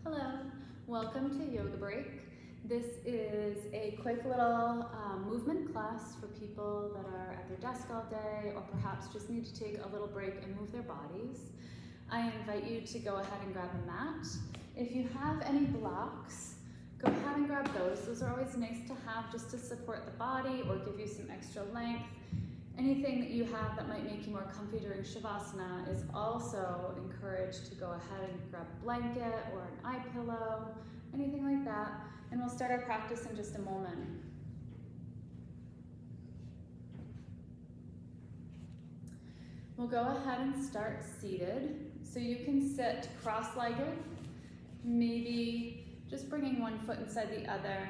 Hello, welcome to Yoga Break. This is a quick little movement class for people that are at their desk all day or perhaps just need to take a little break and move their bodies. I invite you to go ahead and grab a mat. If you have any blocks, go ahead and grab those. Those are always nice to have just to support the body or give you some extra length. Anything that you have that might make you more comfy during Shavasana is also encouraged to go ahead and grab a blanket or an eye pillow, anything like that. And we'll start our practice in just a moment. We'll go ahead and start seated. So you can sit cross-legged, maybe just bringing one foot inside the other,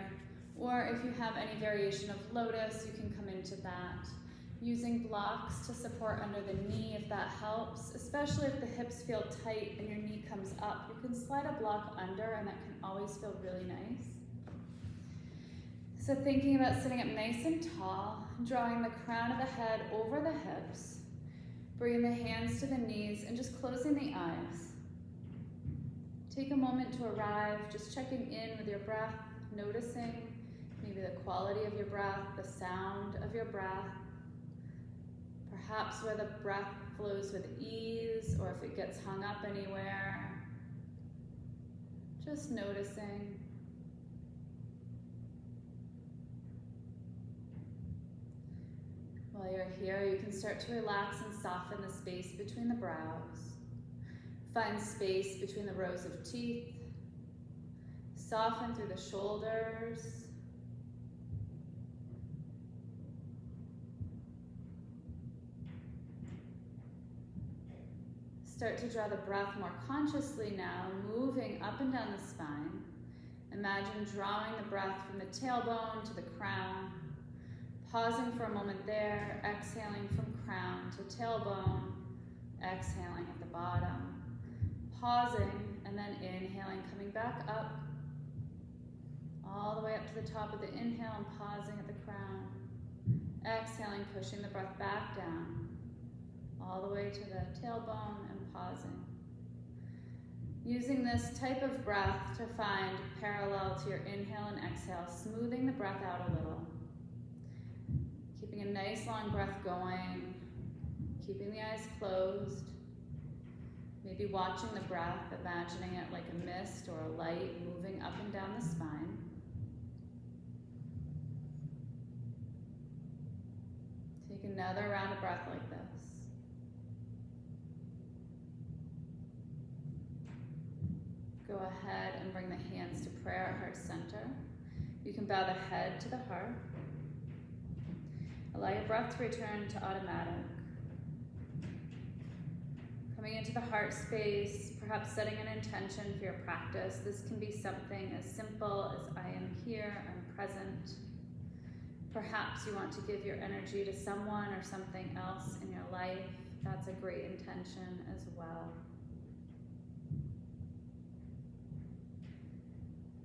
or if you have any variation of lotus, you can come into that. Using blocks to support under the knee if that helps, especially if the hips feel tight and your knee comes up. You can slide a block under and that can always feel really nice. So thinking about sitting up nice and tall, drawing the crown of the head over the hips, bringing the hands to the knees and just closing the eyes. Take a moment to arrive, just checking in with your breath, noticing maybe the quality of your breath, the sound of your breath, perhaps where the breath flows with ease or if it gets hung up anywhere. Just noticing. While you're here, you can start to relax and soften the space between the brows. Find space between the rows of teeth. Soften through the shoulders. Start to draw the breath more consciously now, moving up and down the spine. Imagine drawing the breath from the tailbone to the crown. Pausing for a moment there, exhaling from crown to tailbone, exhaling at the bottom. Pausing and then inhaling, coming back up, all the way up to the top of the inhale and pausing at the crown. Exhaling, pushing the breath back down, all the way to the tailbone and pausing. Using this type of breath to find parallel to your inhale and exhale, smoothing the breath out a little. Keeping a nice long breath going, keeping the eyes closed. Maybe watching the breath, imagining it like a mist or a light moving up and down the spine. Take another round of breath like this. Go ahead and bring the hands to prayer at heart center. You can bow the head to the heart. Allow your breath to return to automatic. Coming into the heart space, perhaps setting an intention for your practice. This can be something as simple as I am here, I'm present. Perhaps you want to give your energy to someone or something else in your life. That's a great intention as well.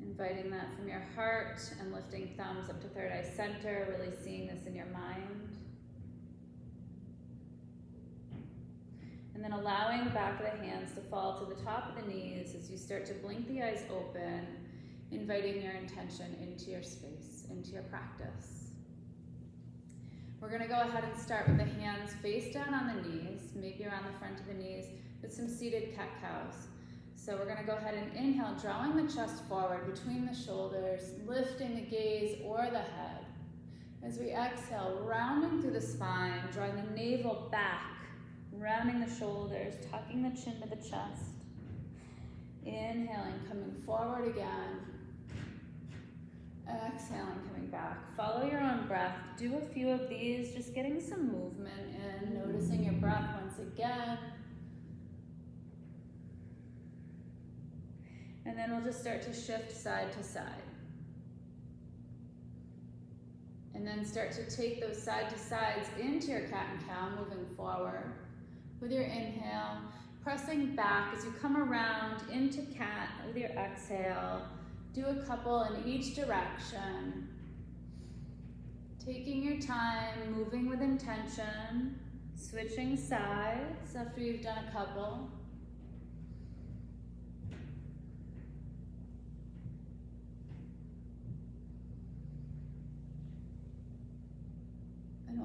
Inviting that from your heart and lifting thumbs up to third eye center, really seeing this in your mind. And then allowing the back of the hands to fall to the top of the knees as you start to blink the eyes open, inviting your intention into your space, into your practice. We're going to go ahead and start with the hands face down on the knees, maybe around the front of the knees, with some seated cat-cows. So we're going to go ahead and inhale, drawing the chest forward between the shoulders, lifting the gaze or the head. As we exhale, rounding through the spine, drawing the navel back, rounding the shoulders, tucking the chin to the chest. Inhaling, coming forward again. Exhaling, coming back. Follow your own breath. Do a few of these, just getting some movement in, noticing your breath once again. And then we'll just start to shift side to side. And then start to take those side to sides into your cat and cow, moving forward. With your inhale, pressing back as you come around into cat with your exhale. Do a couple in each direction. Taking your time, moving with intention, switching sides after you've done a couple.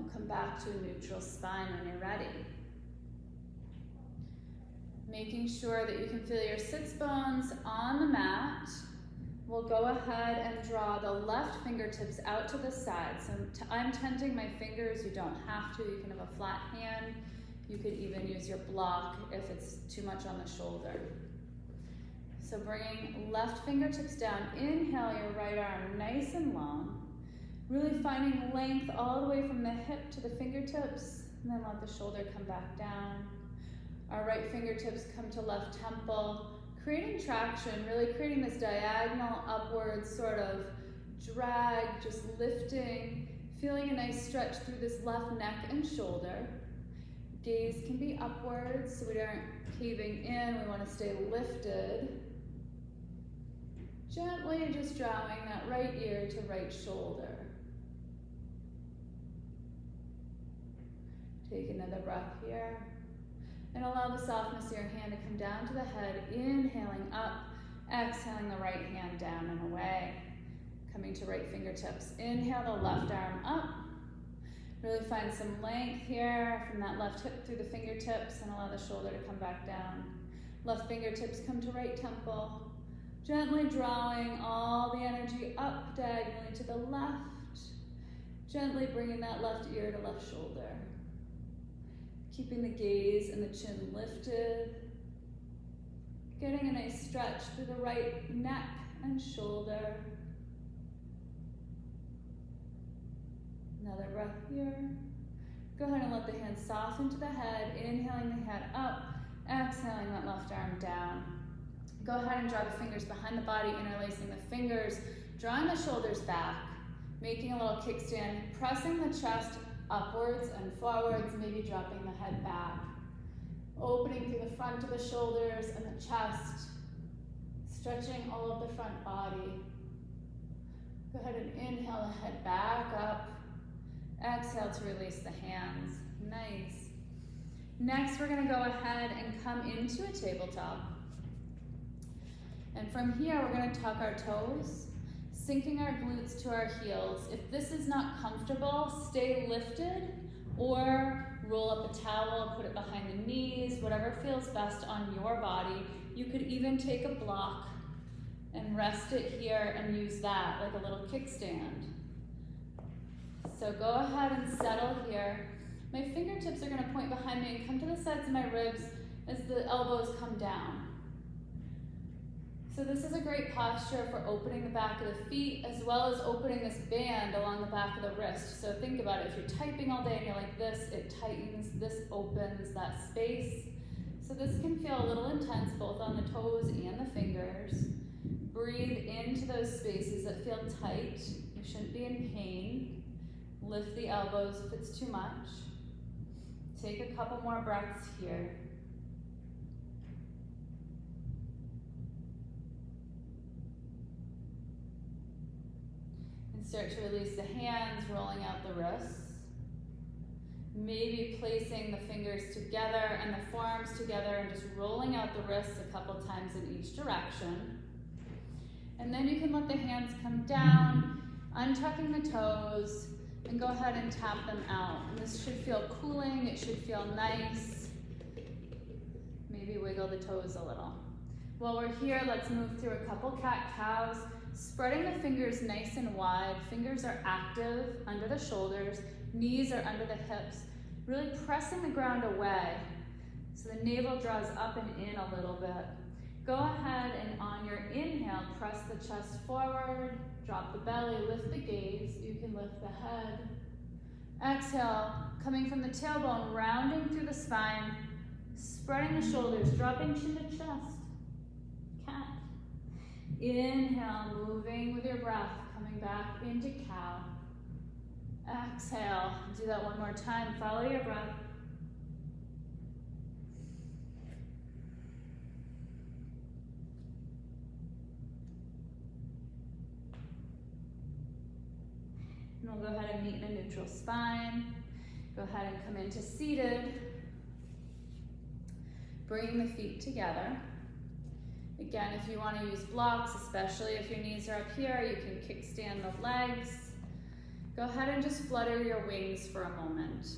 we'll come back to a neutral spine when you're ready. Making sure that you can feel your sits bones on the mat. We'll go ahead and draw the left fingertips out to the side. So I'm tenting my fingers. You don't have to. You can have a flat hand. You could even use your block if it's too much on the shoulder. So bringing left fingertips down. Inhale your right arm nice and long. Really finding length all the way from the hip to the fingertips. And then let the shoulder come back down. Our right fingertips come to left temple. Creating traction, really creating this diagonal upward sort of drag, just lifting, feeling a nice stretch through this left neck and shoulder. Gaze can be upwards, so we aren't caving in, we want to stay lifted. Gently just drawing that right ear to right shoulder. Take another breath here. And allow the softness of your hand to come down to the head, inhaling up, exhaling the right hand down and away. Coming to right fingertips. Inhale the left arm up. Really find some length here from that left hip through the fingertips and allow the shoulder to come back down. Left fingertips come to right temple. Gently drawing all the energy up diagonally to the left. Gently bringing that left ear to left shoulder. Keeping the gaze and the chin lifted. Getting a nice stretch through the right neck and shoulder. Another breath here. Go ahead and let the hands soften to the head, inhaling the head up, exhaling that left arm down. Go ahead and draw the fingers behind the body, interlacing the fingers, drawing the shoulders back, making a little kickstand, pressing the chest upwards and forwards, maybe dropping the head back. Opening through the front of the shoulders and the chest, stretching all of the front body. Go ahead and inhale the head back up. Exhale to release the hands. Nice. Next, we're going to go ahead and come into a tabletop. And from here, we're going to tuck our toes, sinking our glutes to our heels. If this is not comfortable, stay lifted or roll up a towel, put it behind the knees, whatever feels best on your body. You could even take a block and rest it here and use that like a little kickstand. So go ahead and settle here. My fingertips are going to point behind me and come to the sides of my ribs as the elbows come down. So this is a great posture for opening the back of the feet as well as opening this band along the back of the wrist. So think about it. If you're typing all day and you're like this, it tightens, this opens that space. So this can feel a little intense both on the toes and the fingers. Breathe into those spaces that feel tight. You shouldn't be in pain. Lift the elbows if it's too much. Take a couple more breaths here. And start to release the hands, rolling out the wrists. Maybe placing the fingers together and the forearms together and just rolling out the wrists a couple times in each direction. And then you can let the hands come down, untucking the toes, and go ahead and tap them out. And this should feel cooling, it should feel nice. Maybe wiggle the toes a little. While we're here, let's move through a couple cat-cows, spreading the fingers nice and wide. Fingers are active under the shoulders, knees are under the hips, really pressing the ground away. So the navel draws up and in a little bit. Go ahead and on your inhale, press the chest forward, drop the belly, lift the gaze. You can lift the head. Exhale, coming from the tailbone, rounding through the spine, spreading the shoulders, dropping chin to chest. Cat. Inhale, moving with your breath, coming back into cow. Exhale, do that one more time. Follow your breath. And we'll go ahead and meet in a neutral spine. Go ahead and come into seated. Bringing the feet together. Again, if you want to use blocks, especially if your knees are up here, you can kickstand the legs. Go ahead and just flutter your wings for a moment.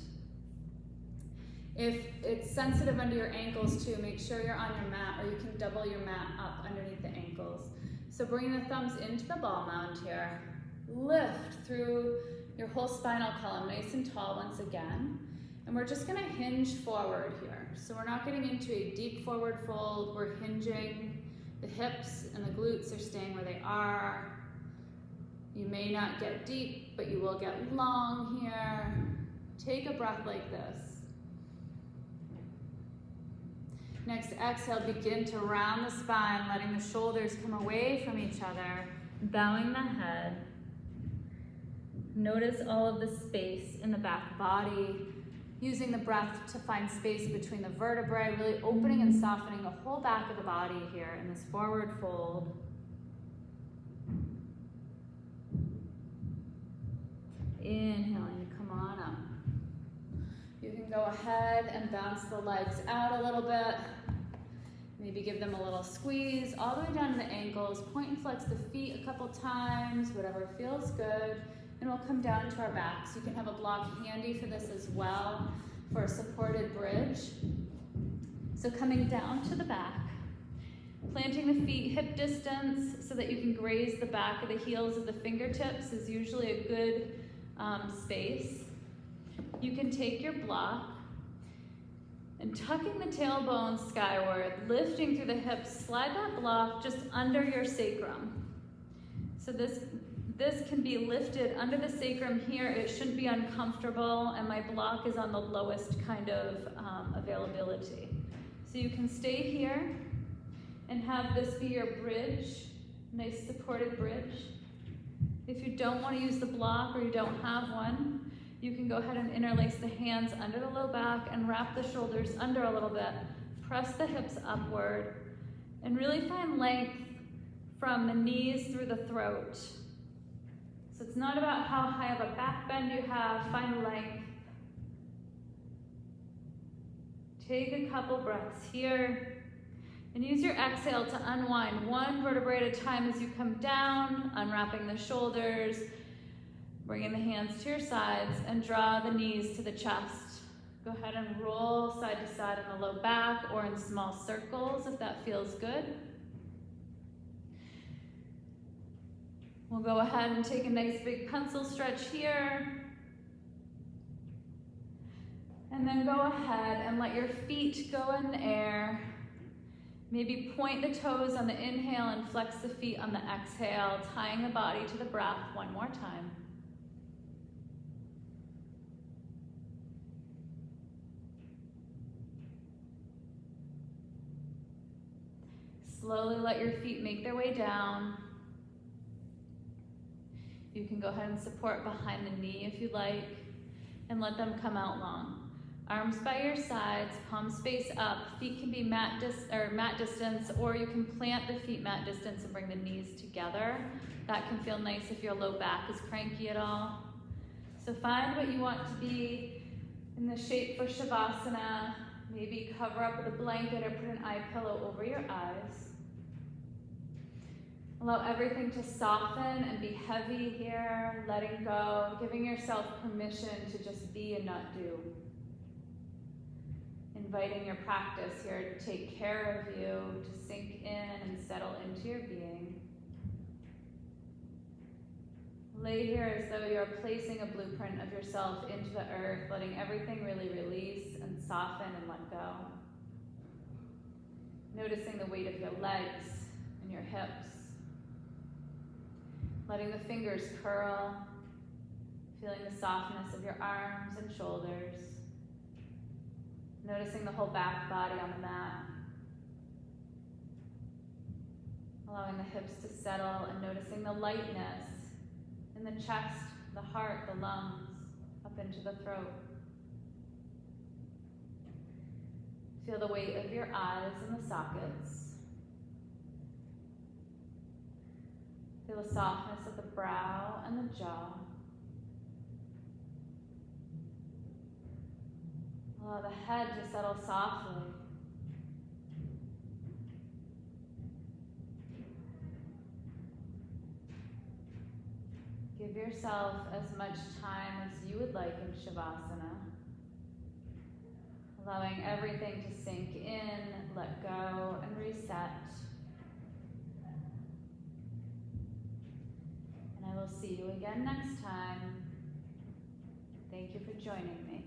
If it's sensitive under your ankles too, make sure you're on your mat, or you can double your mat up underneath the ankles. So bring the thumbs into the ball mound here. Lift through your whole spinal column, nice and tall once again. And we're just gonna hinge forward here. So we're not getting into a deep forward fold, we're hinging. The hips and the glutes are staying where they are. You may not get deep, but you will get long here. Take a breath like this. Next exhale, begin to round the spine, letting the shoulders come away from each other, bowing the head. Notice all of the space in the back body, using the breath to find space between the vertebrae, really opening and softening the whole back of the body here in this forward fold. Inhaling to come on up. You can go ahead and bounce the legs out a little bit. Maybe give them a little squeeze all the way down to the ankles. Point and flex the feet a couple times, whatever feels good. And we'll come down to our backs. You can have a block handy for this as well, for a supported bridge. So coming down to the back, planting the feet hip distance so that you can graze the back of the heels of the fingertips is usually a good space. You can take your block and tucking the tailbone skyward, lifting through the hips, slide that block just under your sacrum. So this can be lifted under the sacrum here. It shouldn't be uncomfortable, and my block is on the lowest kind of availability. So you can stay here and have this be your bridge, nice supported bridge. If you don't want to use the block or you don't have one, you can go ahead and interlace the hands under the low back and wrap the shoulders under a little bit. Press the hips upward and really find length from the knees through the throat. So it's not about how high of a back bend you have, find length. Take a couple breaths here and use your exhale to unwind one vertebrae at a time as you come down, unwrapping the shoulders, bringing the hands to your sides and draw the knees to the chest. Go ahead and roll side to side in the low back or in small circles if that feels good. We'll go ahead and take a nice big pencil stretch here. And then go ahead and let your feet go in the air. Maybe point the toes on the inhale and flex the feet on the exhale, tying the body to the breath one more time. Slowly let your feet make their way down. You can go ahead and support behind the knee if you like, and let them come out long. Arms by your sides, palms face up. Feet can be mat distance, or you can plant the feet mat distance and bring the knees together. That can feel nice if your low back is cranky at all. So find what you want to be in the shape for Shavasana. Maybe cover up with a blanket or put an eye pillow over your eyes. Allow everything to soften and be heavy here, letting go, giving yourself permission to just be and not do. Inviting your practice here to take care of you, to sink in and settle into your being. Lay here as though you're placing a blueprint of yourself into the earth, letting everything really release and soften and let go. Noticing the weight of your legs and your hips. Letting the fingers curl, feeling the softness of your arms and shoulders. Noticing the whole back body on the mat. Allowing the hips to settle and noticing the lightness in the chest, the heart, the lungs, up into the throat. Feel the weight of your eyes in the sockets. Feel the softness of the brow and the jaw. Allow the head to settle softly. Give yourself as much time as you would like in Shavasana. Allowing everything to sink in, let go, and reset. And I will see you again next time. Thank you for joining me.